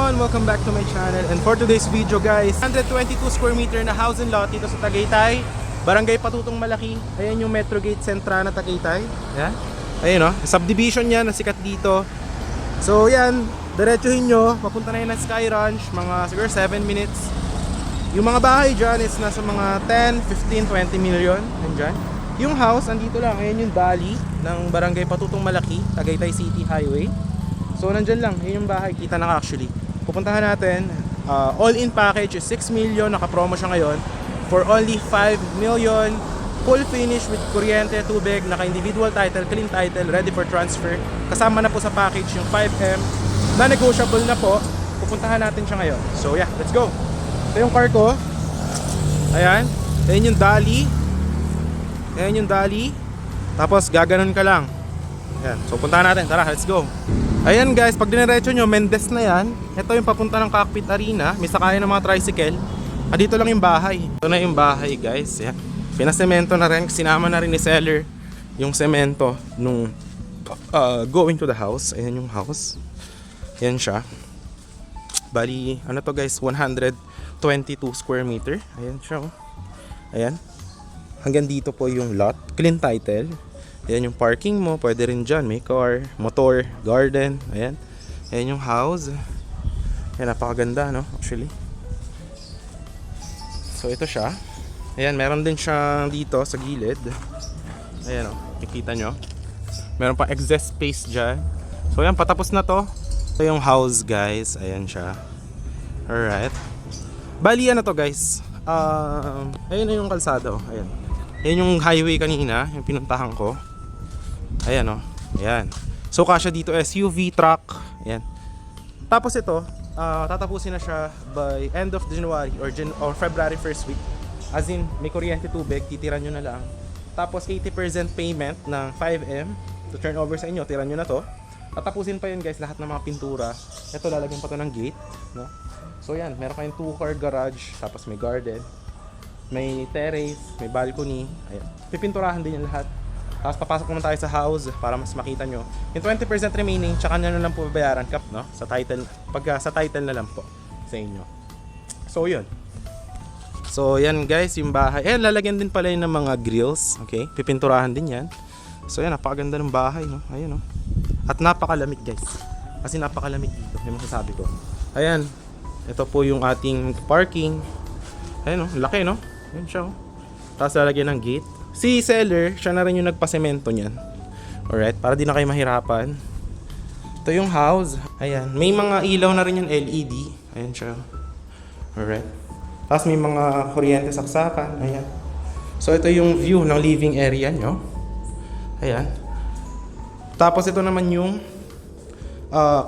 everyone! Welcome back to my channel. And for today's video guys, 122 square meter na house and lot dito sa Tagaytay, Barangay Patutong Malaki. Ayan yung Metro Gate Centra na Tagaytay. Ayan. Ayun o, subdivision yan na sikat dito. So yan, diretsuhin nyo, papunta na yun ng Sky Ranch, mga siguro 7 minutes. Yung mga bahay dyan is nasa mga 10, 15, 20 million. Andyan. Yung house, andito lang. Ayan yung valley ng Barangay Patutong Malaki, Tagaytay City Highway. So nandyan lang, yun yung bahay, kita na actually. Pupuntahan natin, all-in package is 6 million, naka-promo siya ngayon. For only 5 million, full finish with kuryente, tubig, naka-individual title, clean title, ready for transfer. Kasama na po sa package yung 5M, na negotiable na po. Pupuntahan natin siya ngayon. So yeah, let's go. Ito yung car ko. Ayan, ayan yung dolly. Ayan yung dolly. Tapos gaganon ka lang. Ayan, so puntahan natin, tara, let's go. Ayan guys, pag diniretso nyo, Mendez na yan. Ito yung papunta ng Cockpit Arena. May sakayan ng mga tricycle. Dito lang yung bahay. Ito na yung bahay guys. Ayan. Pinasemento na rin. Sinama na rin ni seller yung semento nung going to the house. Ayan yung house. Ayan siya. Bali, ano to guys, 122 square meter. Ayan siya oh. Ayan. Hanggang dito po yung lot. Clean title. Ayan yung parking mo, pwede rin dyan. May car, motor, garden. Ayan. Ayan yung house. Ayan, napakaganda no, actually. So ito siya. Ayan, meron din siyang dito sa gilid. Ayan o, kikita nyo. Meron pa exhaust space dyan. So ayan, patapos na to. Ito yung house guys. Ayan siya. Alright. Bali ano to guys. Ayan na yung kalsada oh. Ayan. Ayan yung highway kanina, yung pinuntahan ko. Ayan o, ayan. So kasya dito SUV, truck. Ayan. Tapos ito, tatapusin na siya by end of January or February first week. As in, may kuryente, tubig, titiran nyo na lang. Tapos 80% payment ng 5M to turn over sa inyo, tiran nyo na to. Tatapusin pa yun guys, lahat ng mga pintura. Ito, lalagyan pa to ng gate, no? So yan, meron kayong 2-car garage, tapos may garden, may terrace, may balcony. Ayan. Pipinturahan din yung lahat. Tapos papasok naman tayo sa house para mas makita nyo. Yung 20% remaining, tsaka nyo na lang po babayaran kap, no? Sa title, pagka sa title na lang po sa inyo. So yun. So yan guys, yung bahay. Ayan, lalagyan din pala yun ng mga grills. Okay? Pipinturahan din yan. So yan, napakaganda ng bahay, no? Ayun, no? At napakalamig guys. Kasi napakalamig dito, yung masasabi ko. Ayan. Ito po yung ating parking. Ayun, no? Laki, no? Ayan siya, oh. Tapos lalagyan ng gate. Si seller, siya na rin yung nagpasemento niyan. Alright, para di na kayo mahirapan. Ito yung house. Ayan, may mga ilaw na rin yung LED. Ayan siya. Alright. Tapos may mga kuryente saksakan. Ayan. So ito yung view ng living area nyo. Ayan. Tapos ito naman yung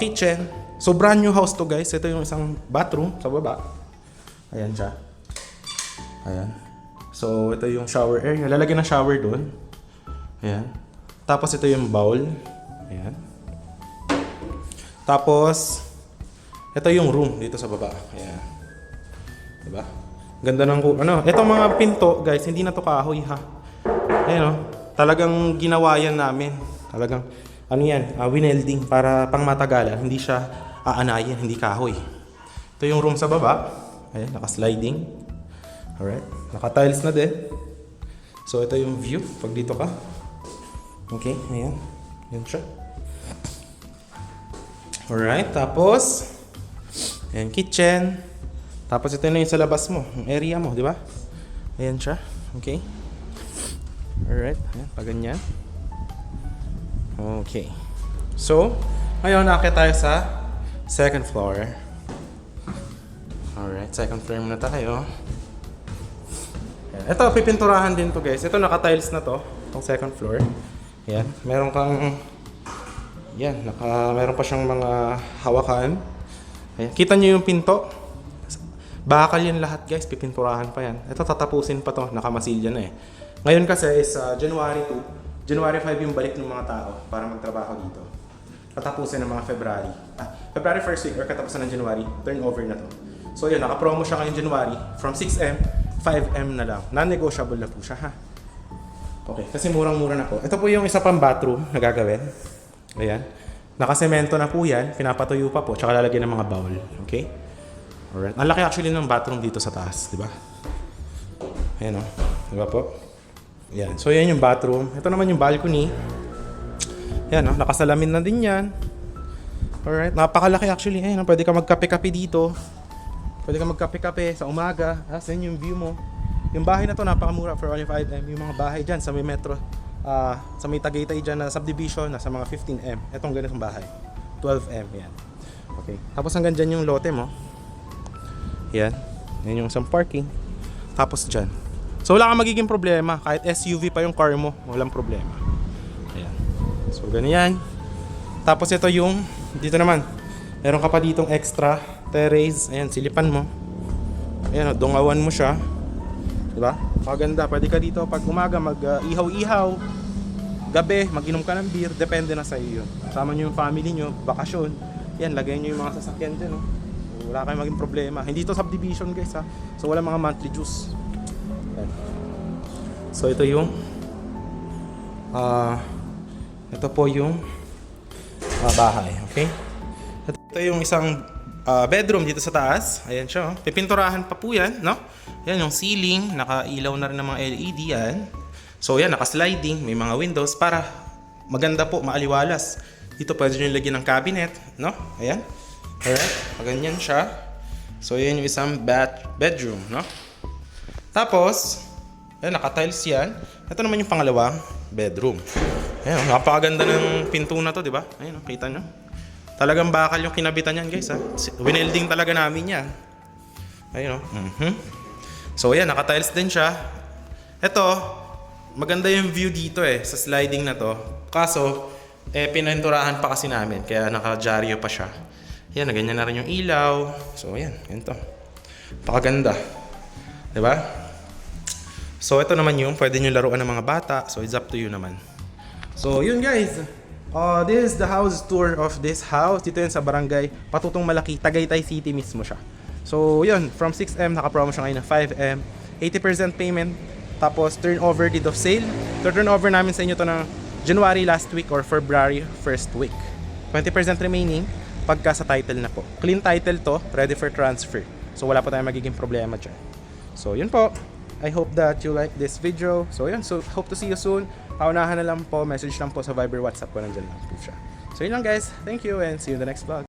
kitchen. So brand new house to guys. Ito yung isang bathroom sa baba. Ayan siya. Ayan. So, ito yung shower area. Lalagyan ng shower doon. Ayan. Tapos, ito yung bowl. Ayan. Tapos, ito yung room dito sa baba. Ayan. Diba? Ganda ng ano. Itong mga pinto, guys, hindi na to kahoy, ha. Ayan, oh. Talagang ginawa yan namin. Talagang, ano yan, winelding para pang matagalan. Hindi siya aanayin, hindi kahoy. Ito yung room sa baba. Ayan, naka-sliding. Alright, naka-tiles na din. So ito yung view pag dito ka. Okay, ayan. Yan siya. Alright, tapos ayan, kitchen. Tapos ito na yung sa labas mo, yung area mo, di ba? Ayan siya. Okay. Alright, ayan, pag ganyan. Okay. So, ngayon nakakita tayo sa second floor. Alright, second floor muna tayo. Ito, pipinturahan din to guys. Ito, naka-tiles na to. Itong second floor. Yan. Meron kang... Yan. Meron pa siyang mga hawakan. Ayan. Kita nyo yung pinto? Bakal yan lahat guys. Pipinturahan pa yan. Ito, tatapusin pa to. Nakamasilya na eh. Ngayon kasi is January 2. January 5 yung balik ng mga tao para magtrabaho dito. Tatapusin ng mga February. February 1st week or katapusan ng January. Turnover na to. So yun, naka-promo siya ngayong January. From 6M 5M na lang. Non-negotiable na po siya, ha? Okay, kasi murang-mura na po. Ito po yung isa pang bathroom na gagawin. Ayan. Nakasemento na po yan, pinapatuyo pa po, tsaka lalagyan ng mga bowl. Okay? Alright. Ang laki actually ng bathroom dito sa taas, di ba? Ayan o. Di ba po? Yan. So yan yung bathroom. Ito naman yung balcony. Yan o. Nakasalamin na din yan. Alright. Napakalaki actually. Ayan o. Pwede ka magkape-kape dito. Pwede ka magkape-kape sa umaga. Yan yung view mo. Yung bahay na to napakamura for only 5M. Yung mga bahay dyan sa may metro. Sa may Tagaytay dyan na subdivision. Nasa mga 15M. Itong ganitong bahay. 12M. Yan. Okay. Tapos hanggang dyan yung lote mo. Yan. Yan yung isang parking. Tapos dyan. So wala kang magiging problema. Kahit SUV pa yung car mo, walang problema. Ayan. So ganyan. Tapos ito yung, dito naman, meron ka pa ditong extra terrace. Ayan, silipan mo. Ayan, dungawan mo siya. Diba? Paganda. Pwede ka dito pag umaga mag-ihaw-ihaw. Gabi, mag-inom ka ng beer. Depende na sa iyo yun. Kasama nyo yung family nyo, bakasyon. Yan, lagay nyo yung mga sasakyan dyan. No? Wala kayong maging problema. Hindi to subdivision guys ha. So wala mga monthly dues. Yan. So ito yung ito po yung bahay. Okay? Ito yung isang bedroom dito sa taas. Ayan siya. Pipinturahan pa po yan. No? Yan yung ceiling. Nakailaw na rin ng mga LED yan. So yan, naka-sliding. May mga windows para maganda po, maaliwalas. Dito pwede nyo lagyan ng cabinet. No? Ayan. Alright, ganyan siya. So, yan yung isang bedroom, no? Tapos, ayan, naka-tiles yan. Ito naman yung pangalawang bedroom. Ayan, napakaganda ng pinto na to, di ba? Ayan, kita nyo. Talagang bakal yung kinabitan yan, guys, ha? Winelding talaga namin yan. Ayan, So, ayan, naka-tiles din siya. Ito, maganda yung view dito, sa sliding na to. Kaso, pininturahan pa kasi namin, kaya naka-dyaryo pa siya. Yan, ganyan na rin yung ilaw. So, ayan, ganito. Pakaganda. Diba? So, ito naman yung pwede nyo laruan ng mga bata. So, it's up to you naman. So, yun guys. This is the house tour of this house. Dito yun sa barangay Patutong Malaki, Tagaytay City mismo siya. So, yun. From 6M, naka-promo siya ngayon ng 5M. 80% payment. Tapos, turnover deed of sale. So, turnover namin sa inyo to ng January last week or February first week. 20% remaining. Pagka sa title na po. Clean title to, ready for transfer. So wala pa tayong magiging problema dyan. So yun po. I hope that you like this video. So yun, so hope to see you soon. Paunahan na lang po, message lang po sa Viber, WhatsApp ko, nandyan lang po siya. So yun lang guys, thank you and see you in the next vlog.